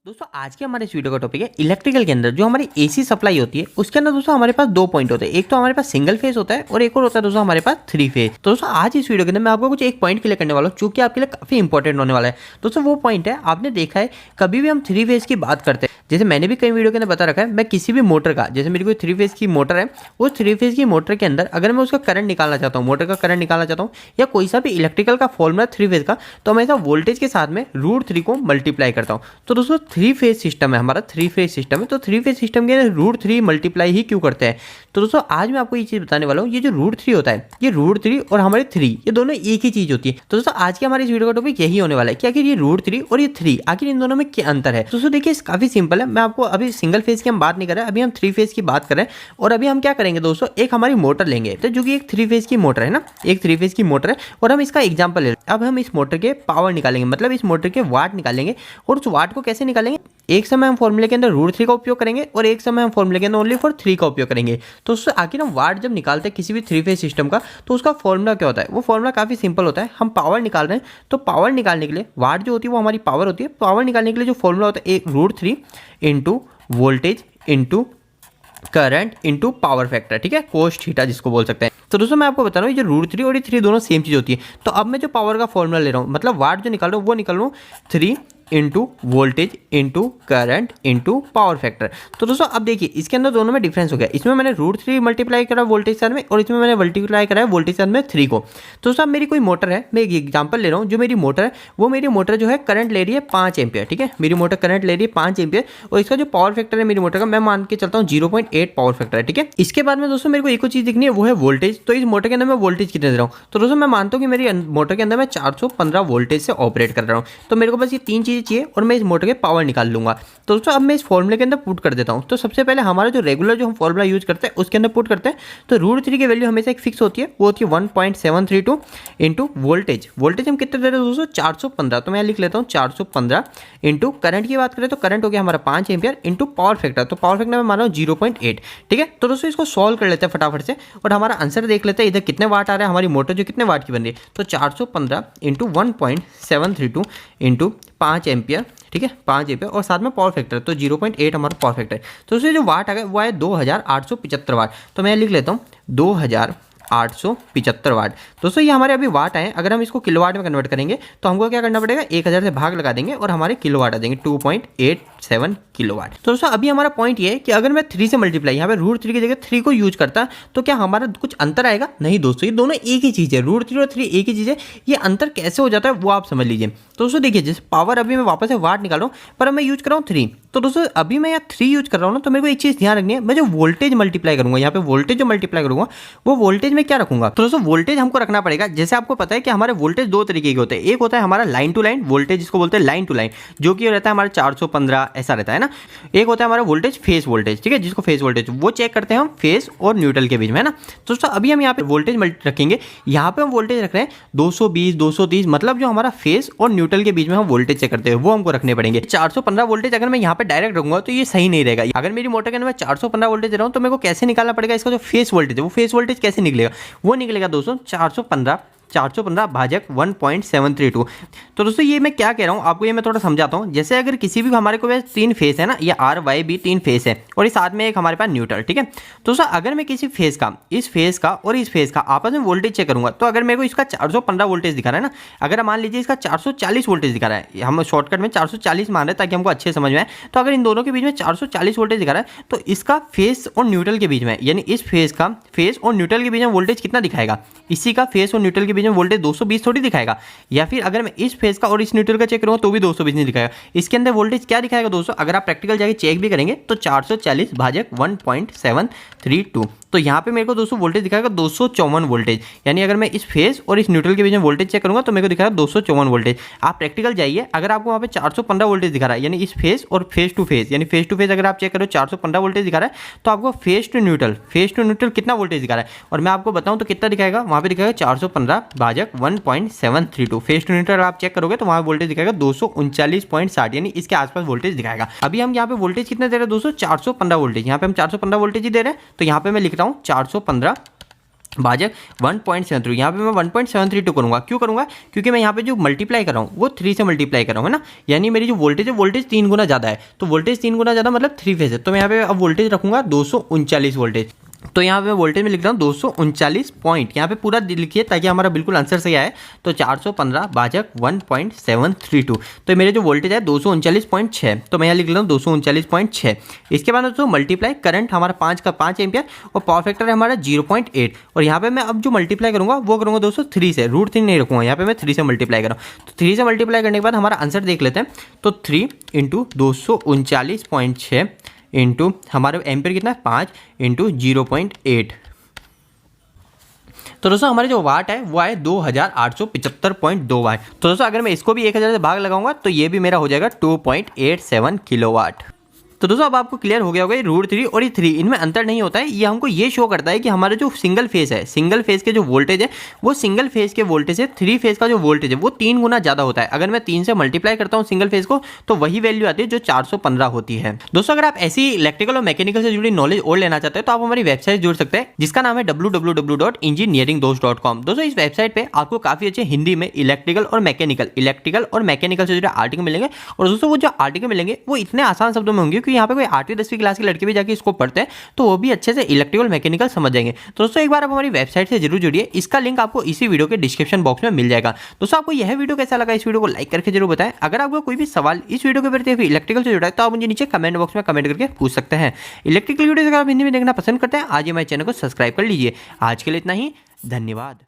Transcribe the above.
दोस्तों आज के हमारे इस वीडियो का टॉपिक है इलेक्ट्रिकल के अंदर जो हमारी एसी सप्लाई होती है उसके अंदर दोस्तों हमारे पास दो पॉइंट होते हैं। एक तो हमारे पास सिंगल फेज होता है और एक और होता है दोस्तों हमारे पास थ्री फेज। तो दोस्तों आज इस वीडियो के अंदर मैं आपको कुछ एक पॉइंट क्लियर करने वाला हूँ जो कि आपके लिए काफी इंपॉर्टेंट होने वाला है। दोस्तों वो पॉइंट है, आपने देखा है कभी भी हम थ्री फेज की बात करते हैं, जैसे मैंने भी कई वीडियो के अंदर बता रखा है, मैं किसी भी मोटर का, जैसे मेरी कोई थ्री फेज की मोटर है, उस थ्री फेज की मोटर के अंदर अगर मैं उसका करंट निकालना चाहता हूँ, मोटर का करंट निकालना चाहता हूँ या कोई सा भी इलेक्ट्रिकल का फॉर्मूला थ्री फेज का, तो मैं ऐसा वोल्टेज के साथ में √3 को मल्टीप्लाई करता हूँ। तो दोस्तों थ्री फेज सिस्टम है हमारा, थ्री फेज सिस्टम है, तो थ्री फेज सिस्टम के √3 मल्टीप्लाई ही क्यों करते हैं। तो दोस्तों आज मैं आपको ये चीज बताने वाला हूँ, ये जो √3 होता है, ये √3 और हमारे 3 ये दोनों एक ही चीज होती है। तो दोस्तों आज के हमारे इस वीडियो का टॉपिक यही होने वाला है कि आखिर ये √3 और ये 3 आखिर इन दोनों में क्या अंतर है। दोस्तों देखिए काफी सिंपल है, मैं आपको अभी सिंगल फेज की हम बात नहीं कर रहे हैं, अभी हम थ्री फेज की बात कर रहे हैं। और अभी हम क्या करेंगे दोस्तों, एक हमारी मोटर लेंगे, तो जो कि एक थ्री फेज की मोटर है ना, एक थ्री फेज की मोटर है, और हम इसका एग्जांपल ले रहे हैं। अब हम इस मोटर के पावर निकालेंगे, मतलब इस मोटर के वाट निकालेंगे, और उस वाट को कैसे निकालेंगे, एक समय हम फॉर्मूले के अंदर √3 का उपयोग करेंगे और एक समय हम फॉर्मूले के अंदर ओनली फॉर 3 का उपयोग करेंगे। तो उससे आखिर हम वाट जब निकालते हैं किसी भी थ्री फेज सिस्टम का, तो उसका फॉर्मूला क्या होता है, वो फॉर्मूला काफी सिंपल होता है। हम पावर निकाल रहे हैं, तो पावर निकालने के लिए वाट जो होती है वो हमारी पावर होती है। पावर निकालने के लिए जो फॉर्मूला होता है, एक √3 into voltage into current into power factor, ठीक है, कोस थीटा जिसको बोल सकते हैं। तो दोस्तों मैं आपको बता रहा हूँ ये जो √3 और ये 3 दोनों सेम चीज होती है। तो अब मैं जो पावर का फॉर्मूला ले रहा हूँ, मतलब वाट जो निकाल रहा हूँ वो निकाल रहा हूँ 3 into voltage into current into power factor. तो दोस्तों अब देखिए इसके अंदर दोनों में डिफरेंस हो गया, इसमें मैंने √3 मल्टीप्लाई करा वोल्टेज साथ में और इसमें मैंने मल्टीप्लाई करा है वोल्टेज साथ में 3 को। तो दोस्तों अब मेरी कोई मोटर है, मैं एक एग्जांपल ले रहा हूँ, जो मेरी मोटर है वो मेरी मोटर जो है करंट ले रही है 5 एम्पियर, ठीक है, मेरी मोटर करंट ले रही है 5 एम्पियर, और इसका जो पावर फैक्टर है मेरी मोटर का, मैं मान के चलता हूँ 0.8 पावर फैक्टर है, ठीक है। इसके बाद में दोस्तों मेरे को एक और चीज दिखनी है, वो है वोल्टेज। तो इस मोटर के अंदर मैं वोल्टेज कितने दे रहा हूँ, तो दोस्तों मैं मानता हूँ कि मेरी मोटर के अंदर मैं 415 वोल्टेज से ऑपरेट कर रहा हूँ। तो मेरे को बस ये 3 चीजें चाहिए और मैं इस मोटर के पावर निकाल लूंगा। तो दोस्तों अब मैं इस फॉर्मूले के अंदर पुट कर देता हूं। तो सबसे पहले हमारा जो रेगुलर जो हम फॉर्मूला यूज करते हैं उसके अंदर पुट करते हैं। तो √3 की वैल्यू हमेशा एक फिक्स होती है, वो होती है 1.732 इंटू वोल्टेज। वोल्टेज हम कितने दे रहे हैं दोस्तों, 415। तो मैं लिख लेता हूँ 415 इंटू करंट की बात करें तो करंट हो गया हमारा 5 एम्पियर इंटू पावर फैक्टर, तो पावर फैक्टर मैं मान रहा हूँ 0.8, ठीक है। तो दोस्तों इसको सॉल्व कर लेते हैं फटाफट से और हमारा आंसर देख लेते हैं इधर कितने वाट आ रहा है, हमारी मोटर जो कितने वाट की बन रही है। तो 415 इंटू 1.732 इंटू 5 एम्पियर, ठीक है, 5 एम्पियर और साथ में पावर फैक्टर, तो 0.8 हमारा पावर फैक्टर है। तो उससे जो वाट आ गया वो है 2875 वाट। तो मैं लिख लेता हूँ 2875 वाट। दोस्तों ये हमारे अभी वाट आए, अगर हम इसको किलोवाट में कन्वर्ट करेंगे तो हमको क्या करना पड़ेगा, 1000 से भाग लगा देंगे और हमारे किलोवाट आ जाएंगे 2.87 किलोवाट। तो दोस्तों अभी हमारा पॉइंट ये है कि अगर मैं 3 से मल्टीप्लाई, यहाँ पे √3 की जगह 3 को यूज करता तो क्या हमारा कुछ अंतर आएगा, नहीं दोस्तों, ये दोनों एक ही चीज है, √3 और 3 एक ही चीज है। ये अंतर कैसे हो जाता है वो आप समझ लीजिए। तो दोस्तों देखिए जैसे पावर अभी मैं वापस से वाट निकाल रहा हूँ, पर मैं यूज कर रहा हूँ 3। तो दोस्तों अभी मैं यहाँ 3 यूज कर रहा हूँ ना, तो मेरे को एक चीज ध्यान रखनी है, मैं जो वोल्टेज मल्टीप्लाई करूंगा, यहाँ पे वोल्टेज जो मल्टीप्लाई करूंगा वो वोल्टेज में क्या रखूंगा। तो दोस्तों वोल्टेज हमको रखना पड़ेगा, जैसे आपको पता है कि हमारे वोल्टेज दो तरीके के होते हैं, एक होता है हमारा लाइन टू लाइन वोल्टेज जिसको बोलते हैं लाइन टू लाइन, जो कि रहता है हमारा 415 ऐसा रहता है ना। एक होता है हमारा वोल्टेज फेस वोल्टेज, ठीक है, जिसको फेस वोल्टेज वो चेक करते हैं हम फेस और न्यूट्रल के बीच में, है ना। तो दोस्तों अभी हम यहाँ पे वोल्टेज रखेंगे, यहाँ पे हम वोल्टेज रख रहे हैं 220 230, मतलब जो हमारा फेस और न्यूट्रल के बीच में हम वोल्टेज चेक करते हैं वो हमको रखने पड़ेंगे। 415 वोल्टेज अगर मैं यहाँ पे डायरेक्ट रखूंगा तो ये सही नहीं रहेगा। अगर मेरी मोटर के अंदर मैं 415 वोल्टेज दे रहा हूँ तो मेरे को कैसे निकालना पड़ेगा, इसका जो फेस वोल्टेज है वो फेस वोल्टेज कैसे निकलेगा, वो निकलेगा दोस्तों 415 भाजक 1.732। तो दोस्तों ये मैं क्या कह रहा हूँ आपको, ये मैं थोड़ा समझाता हूँ। जैसे अगर किसी भी हमारे को 3 फेस है ना, ये RYB 3 फेस है और इस साथ में एक हमारे पास न्यूट्रल, ठीक है। तो दोस्तों अगर मैं किसी फेस का, इस फेस का और इस फेस का आपस में वोल्टेज चेक करूंगा, तो अगर मेरे को इसका 415 वोल्टेज दिखा रहा है ना, अगर मान लीजिए इसका 440 वोल्टेज दिखा रहा है, हम शॉर्टकट में 440 मान रहे हैं ताकि हमको अच्छे समझ में आए, तो अगर इन दोनों के बीच में 440 वोल्टेज दिखा रहा है तो इसका फेस और न्यूट्रल के बीच में, यानी इस फेस का फेस और न्यूट्रल के बीच में वोल्टेज कितना दिखाएगा, इसी का फेस और न्यूट्रल के बीच में वोल्टेज 220 थोड़ी दिखाएगा। या फिर अगर मैं इस फेस का और इस न्यूट्रल का चेक करूंगा तो भी 220 नहीं दिखाएगा। इसके अंदर वोल्टेज क्या दिखाएगा दोस्तों, अगर आप प्रैक्टिकल जाके चेक भी करेंगे तो 440 भाजक 1.732। तो यहाँ पे मेरे को दोस्तों वोल्टेज दिखाएगा 254 वोल्टेज, यानी अगर मैं इस फेस और इस न्यूट्रल के बीच में वोल्टेज चेक करूंगा तो मेरे को दिखाएगा 254 वोल्टेज। आप प्रैक्टिकल जाइए, अगर आपको वहाँ पे 415 वोल्टेज दिखा रहा है, यानी इस फेस और फेस टू फेस, यानी फेस टू फेस अगर आप चेक करो 415 वोल्टेज दिखा रहा है, तो आपको फेस टू न्यूट्रल कितना वोल्टेज दिखा रहा है, और मैं आपको बताऊं तो कितना दिखाएगा, वहाँ पे दिखाएगा 415 भाजक 1.732। फेस टू न्यूट्रल आप चेक करोगे तो वहाँ वोल्टेज दिखाएगा 239.60, यानी इसके आसपास वोल्टेज दिखाएगा। अभी हम यहाँ पे वोल्टेज कितने दे रहे हैं दोस्तों, 415 वोल्टेज, यहाँ पे हम 415 वोल्टेज ही दे रहे हैं। तो यहाँ पे मैं लिख रहा हूँ 415 भाजक 1.73। यहाँ पे मैं 1.732 करूँगा। क्यों करूँगा? क्योंकि मैं यहाँ पे जो मल्टीप्लाई कर रहा हूँ वो 3 से मल्टीप्लाई कर रहा हूँ, है ना। यानी मेरी जो वोल्टेज है, वोल्टेज 3 गुना ज़्यादा है, तो वोल्टेज 3 गुना ज़्यादा मतलब 3 फेज है। तो मैं यहाँ पे अब वोल्टेज रखूँगा 239 वोल्टेज। तो यहाँ पे मैं वोल्टेज में लिख रहा हूँ 239 पॉइंट, यहाँ पे पूरा लिखिए ताकि हमारा बिल्कुल आंसर सही आए। तो 415 भाजक 1.732, तो मेरे जो वोल्टेज है 239.6, तो मैं यहाँ लिख लेता हूँ 239.6। इसके बाद दोस्तों मल्टीप्लाई करंट हमारा 5 एम्पियर और पावर फैक्टर है हमारा 0.8। और यहाँ पे मैं अब जो मल्टीप्लाई करूँगा वो करूँगा दोस्तों 3 से, √3 नहीं रखूँगा, यहाँ पे मैं 3 से मल्टीप्लाई कर रहा हूँ। तो 3 से मल्टीप्लाई करने के बाद हमारा आंसर देख लेते हैं। तो 3 × 239.6 इंटू हमारे एम्पियर कितना है 5 × 0.8। तो दोस्तों हमारे जो वाट है वो आए 2875.2 वाट। तो दोस्तों अगर मैं इसको भी 1000 से भाग लगाऊंगा तो ये भी मेरा हो जाएगा 2.87 किलोवाट। तो दोस्तों अब आपको क्लियर हो गया होगा ये √3 और ये 3 इनमें अंतर नहीं होता है। ये हमको ये शो करता है कि हमारा जो सिंगल फेज है, सिंगल फेज के जो वोल्टेज है वो सिंगल फेज के वोल्टेज से 3 फेज का जो वोल्टेज है वो 3 गुना ज़्यादा होता है। अगर मैं 3 से मल्टीप्लाई करता हूँ सिंगल फेज को तो वही वैल्यू आती है जो 415 होती है। दोस्तों अगर आप ऐसी इलेक्ट्रिकल और मैकेनिकल से जुड़ी नॉलेज और लेना चाहते हैं तो आप हमारी वेबसाइट जुड़ सकते हैं जिसका नाम है www.engineeringdost.com। दोस्तों इस वेबसाइट पर आपको काफ़ी अच्छे हिंदी में इलेक्ट्रिकल और मैकेनिकल से जुड़े आर्टिकल मिलेंगे। और दोस्तों वो जो आर्टिकल मिलेंगे वो इतने आसान शब्दों में होंगे कि यहाँ पे कोई 8वीं 10वीं क्लास के लड़के भी जाके इसको पढ़ते हैं तो वो भी अच्छे से इलेक्ट्रिकल मैकेनिकल समझ जाएंगे। तो दोस्तों एक बार आप हमारी वेबसाइट से जरूर जुड़िए, इसका लिंक आपको इसी वीडियो के डिस्क्रिप्शन बॉक्स में मिल जाएगा। दोस्तों आपको यह वीडियो कैसा लगा, इस वीडियो को लाइक करके जरूर बताएं। अगर आपको कोई भी सवाल इस वीडियो के प्रति इलेक्ट्रिकल से जुड़ा है तो आप मुझे नीचे कमेंट बॉक्स में कमेंट करके पूछ सकते हैं। इलेक्ट्रिकल वीडियो अगर आप हिंदी में देखना पसंद करते हैं आज हमारे चैनल को सब्सक्राइब कर लीजिए। आज के लिए इतना ही, धन्यवाद।